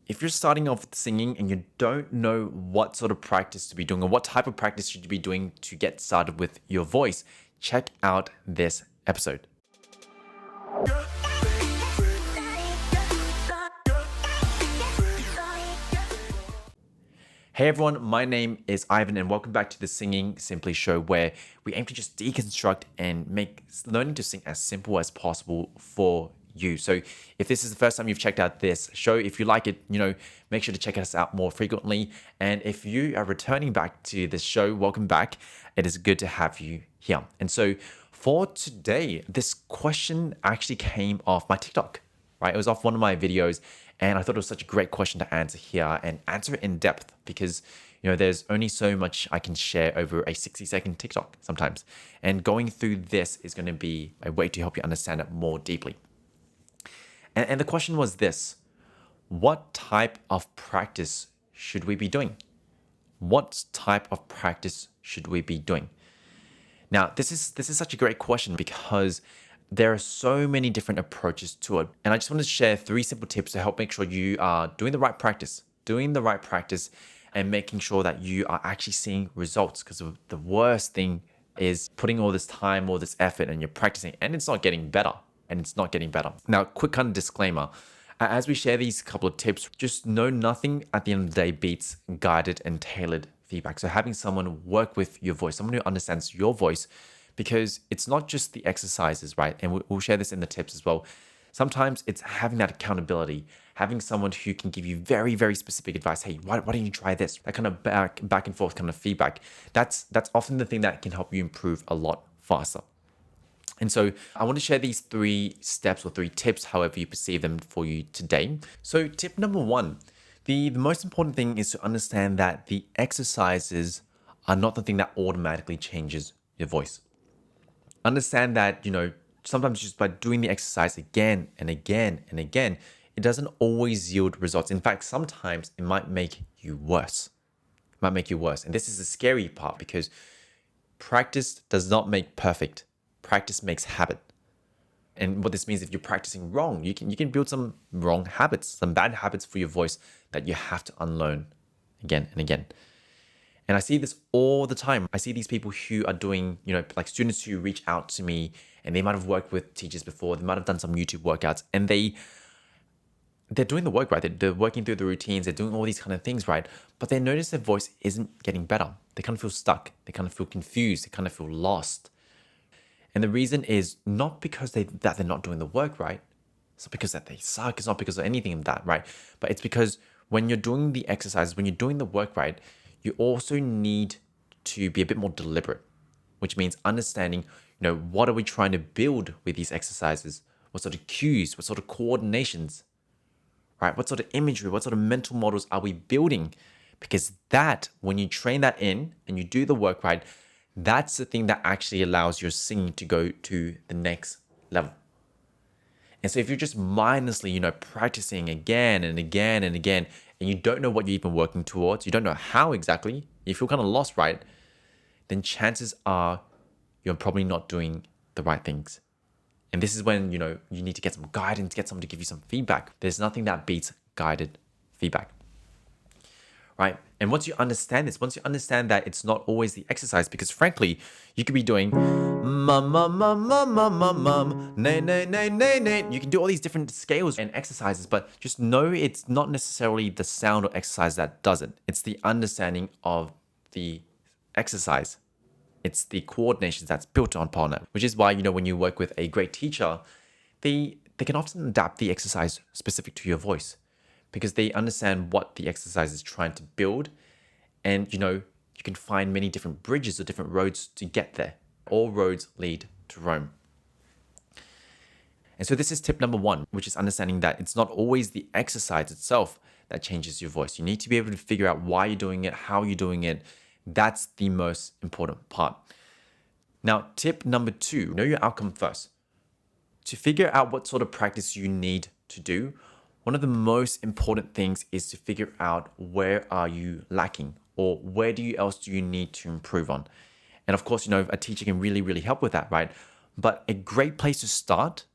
if you're starting off with singing and you don't know what sort of practice to be doing or what type of practice should you be doing to get started with your voice, check out this episode. Hey everyone, my name is Ivan and welcome back to the Singing Simply show, where we aim to just deconstruct and make learning to sing as simple as possible for you. So if this is the first time you've checked out this show, if you like it, make sure to check us out more frequently. And if you are returning back to this show, welcome back. It is good to have you here. And so for today, this question actually came off my TikTok, right? It was off one of my videos. And I thought it was such a great question to answer here and answer it in depth because, there's only so much I can share over a 60-second TikTok sometimes. And going through this is going to be a way to help you understand it more deeply. And the question was this: what type of practice should we be doing? What type of practice should we be doing? Now, this is such a great question because there are so many different approaches to it. And I just want to share 3 simple tips to help make sure you are doing the right practice and making sure that you are actually seeing results. Because the worst thing is putting all this time, all this effort, and you're practicing and it's not getting better. Now, quick kind of disclaimer. As we share these couple of tips, just know nothing at the end of the day beats guided and tailored feedback. So having someone work with your voice, someone who understands your voice, because it's not just the exercises, right? And we'll share this in the tips as well. Sometimes it's having that accountability, having someone who can give you very, very specific advice. Hey, why don't you try this? That kind of back and forth kind of feedback. That's often the thing that can help you improve a lot faster. And so I want to share these 3 steps or 3 tips, however you perceive them, for you today. So tip number 1, the most important thing is to understand that the exercises are not the thing that automatically changes your voice. Understand that, sometimes just by doing the exercise again and again and again, it doesn't always yield results. In fact, sometimes it might make you worse. And this is the scary part because practice does not make perfect. Practice makes habit. And what this means, if you're practicing wrong, you can build some wrong habits, some bad habits for your voice that you have to unlearn again and again. And I see this all the time. I see these people who are doing, like students who reach out to me and they might have worked with teachers before. They might have done some YouTube workouts and they're doing the work, right? They're working through the routines. They're doing all these kind of things, right? But they notice their voice isn't getting better. They kind of feel stuck. They kind of feel confused. They kind of feel lost. And the reason is not because that they're not doing the work right. It's not because that they suck. It's not because of anything of that, right? But it's because when you're doing the exercises, when you're doing the work right, you also need to be a bit more deliberate, which means understanding, what are we trying to build with these exercises? What sort of cues, what sort of coordinations, right? What sort of imagery, what sort of mental models are we building? Because that, when you train that in and you do the work right, that's the thing that actually allows your singing to go to the next level. And so if you're just mindlessly, practicing again and again and again, and you don't know what you're even working towards, you don't know how exactly, you feel kind of lost, right? Then chances are you're probably not doing the right things. And this is when, you need to get some guidance, get someone to give you some feedback. There's nothing that beats guided feedback, right? And once you understand this, once you understand that it's not always the exercise, because frankly, you could be doing mum, mum, mum, mum, mum, mum, mum, nay, nay, nay, nay, nay. You can do all these different scales and exercises, but just know it's not necessarily the sound or exercise that does it. It's the understanding of the exercise. It's the coordinations that's built upon it, which is why, when you work with a great teacher, they can often adapt the exercise specific to your voice, because they understand what the exercise is trying to build. And, you can find many different bridges or different roads to get there. All roads lead to Rome. And so this is tip number 1, which is understanding that it's not always the exercise itself that changes your voice. You need to be able to figure out why you're doing it, how you're doing it. That's the most important part. Now, tip number 2, know your outcome first. To figure out what sort of practice you need to do, one of the most important things is to figure out where are you lacking, or where else do you need to improve on. And of course, a teacher can really, really help with that, right? But a great place to start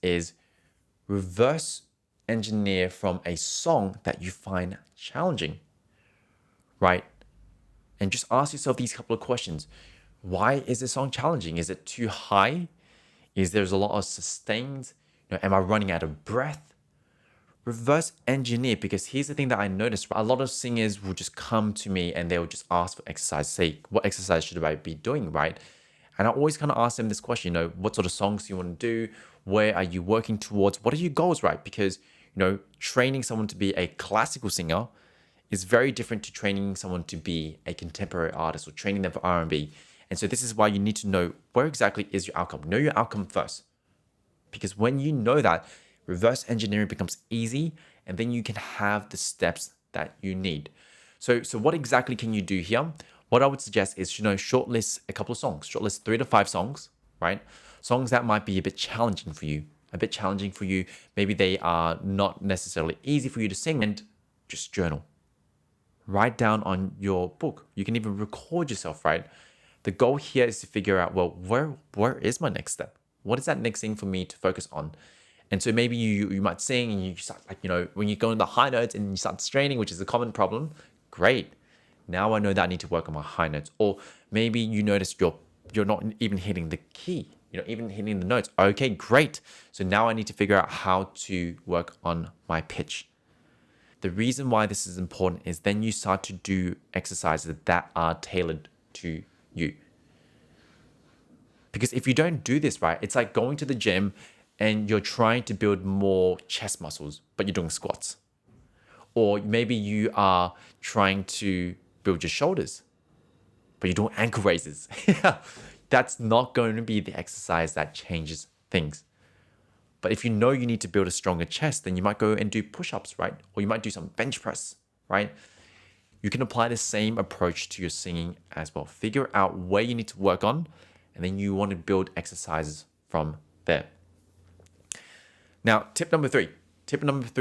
is reverse engineer from a song that you find challenging, right? And just ask yourself these couple of questions. Why is this song challenging? Is it too high? Is there's a lot of sustains? Am I running out of breath? Reverse engineer, because here's the thing that I noticed. A lot of singers will just come to me and they'll just ask for exercise. Say, what exercise should I be doing, right? And I always kind of ask them this question, what sort of songs do you want to do? Where are you working towards? What are your goals, right? Because, training someone to be a classical singer is very different to training someone to be a contemporary artist or training them for R&B. And so this is why you need to know where exactly is your outcome. Know your outcome first. Because when you know that, reverse engineering becomes easy, and then you can have the steps that you need. So what exactly can you do here? What I would suggest is, shortlist a couple of songs, shortlist 3 to 5 songs, right? Songs that might be a bit challenging for you, Maybe they are not necessarily easy for you to sing, and just journal. Write down on your book. You can even record yourself, right? The goal here is to figure out, well, where is my next step? What is that next thing for me to focus on? And so maybe you might sing and you start when you go in the high notes and you start straining, which is a common problem. Great. Now I know that I need to work on my high notes. Or maybe you notice you're not even hitting the key, even hitting the notes. Okay, great. So now I need to figure out how to work on my pitch. The reason why this is important is then you start to do exercises that are tailored to you. Because if you don't do this, right, it's like going to the gym and you're trying to build more chest muscles, but you're doing squats. Or maybe you are trying to build your shoulders, but you're doing ankle raises. That's not going to be the exercise that changes things. But if you know you need to build a stronger chest, then you might go and do push-ups, right? Or you might do some bench press, right? You can apply the same approach to your singing as well. Figure out where you need to work on, and then you want to build exercises from there. Now, tip number three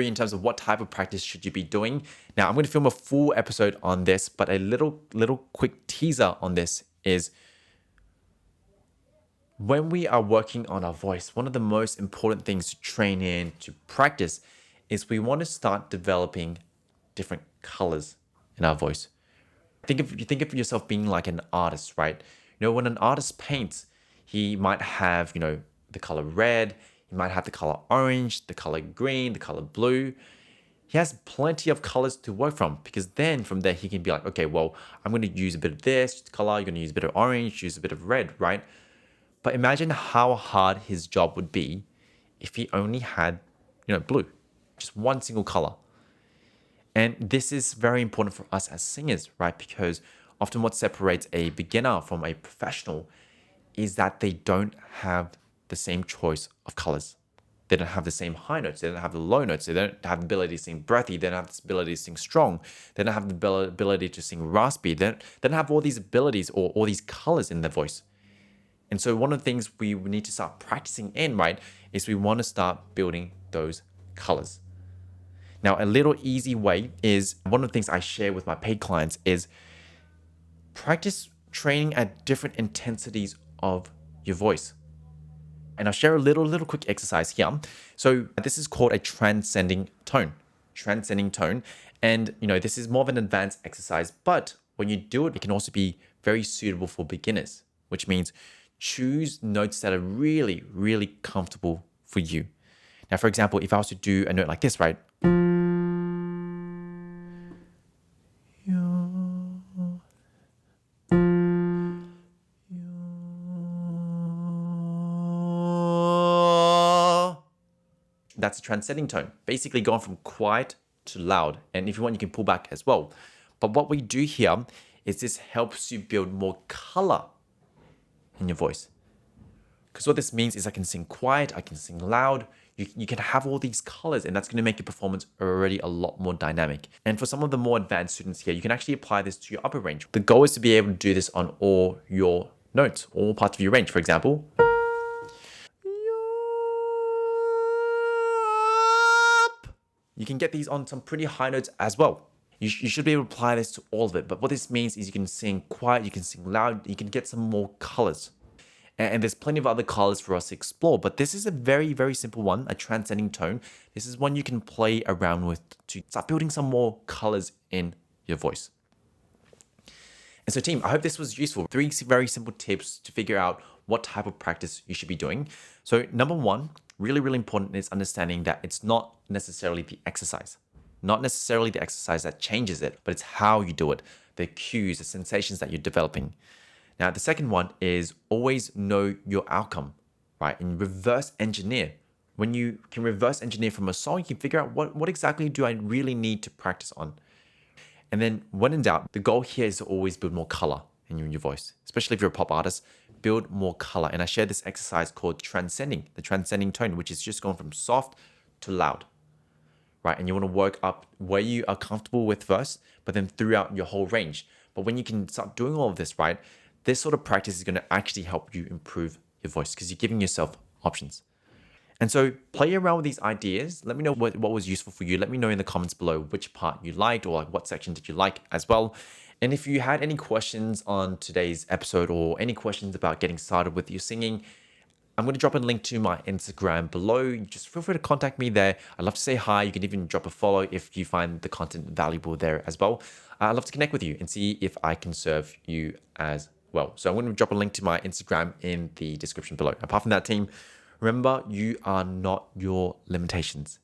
in terms of what type of practice should you be doing. Now, I'm going to film a full episode on this, but a little quick teaser on this is when we are working on our voice, one of the most important things to train in, to practice, is we want to start developing different colors in our voice. You think of yourself being like an artist, right? When an artist paints, he might have, the color red, he might have the color orange, the color green, the color blue. He has plenty of colors to work from, because then from there he can be like, okay, well, I'm going to use a bit of this color, you're going to use a bit of orange, use a bit of red, right? But imagine how hard his job would be if he only had, blue, just one single color. And this is very important for us as singers, right? Because often what separates a beginner from a professional is that they don't have the same choice of colors. They don't have the same high notes. They don't have the low notes. They don't have the ability to sing breathy. They don't have the ability to sing strong. They don't have the ability to sing raspy. They don't have all these abilities or all these colors in their voice. And so one of the things we need to start practicing in, right, is we want to start building those colors. Now, a little easy way is, one of the things I share with my paid clients is practice training at different intensities of your voice. And I'll share a little quick exercise here. So this is called a transcending tone. And, this is more of an advanced exercise, but when you do it, it can also be very suitable for beginners, which means choose notes that are really, really comfortable for you. Now, for example, if I was to do a note like this, right? That's a transcending tone, basically going from quiet to loud. And if you want, you can pull back as well. But what we do here is this helps you build more color in your voice. Because what this means is I can sing quiet, I can sing loud, you can have all these colors, and that's going to make your performance already a lot more dynamic. And for some of the more advanced students here, you can actually apply this to your upper range. The goal is to be able to do this on all your notes, all parts of your range. For example, you can get these on some pretty high notes as well. You should be able to apply this to all of it. But what this means is you can sing quiet, you can sing loud, you can get some more colors. And there's plenty of other colors for us to explore, but this is a very, very simple one, a transcending tone. This is one you can play around with to start building some more colors in your voice. And so team, I hope this was useful. 3 very simple tips to figure out what type of practice you should be doing. So number 1, really, really important is understanding that it's not necessarily the exercise. Not necessarily the exercise that changes it, but it's how you do it, the cues, the sensations that you're developing. Now, the second one is always know your outcome, right? And reverse engineer. When you can reverse engineer from a song, you can figure out what exactly do I really need to practice on. And then when in doubt, the goal here is to always build more color in your voice, especially if you're a pop artist, build more color. And I share this exercise called the transcending tone, which is just going from soft to loud, right? And you want to work up where you are comfortable with first, but then throughout your whole range. But when you can start doing all of this, right, this sort of practice is going to actually help you improve your voice because you're giving yourself options. And so play around with these ideas. Let me know what was useful for you. Let me know in the comments below which part you liked or like what section did you like as well. And if you had any questions on today's episode or any questions about getting started with your singing, I'm going to drop a link to my Instagram below. Just feel free to contact me there. I'd love to say hi. You can even drop a follow if you find the content valuable there as well. I'd love to connect with you and see if I can serve you as well. So I'm going to drop a link to my Instagram in the description below. Apart from that, team, remember, you are not your limitations.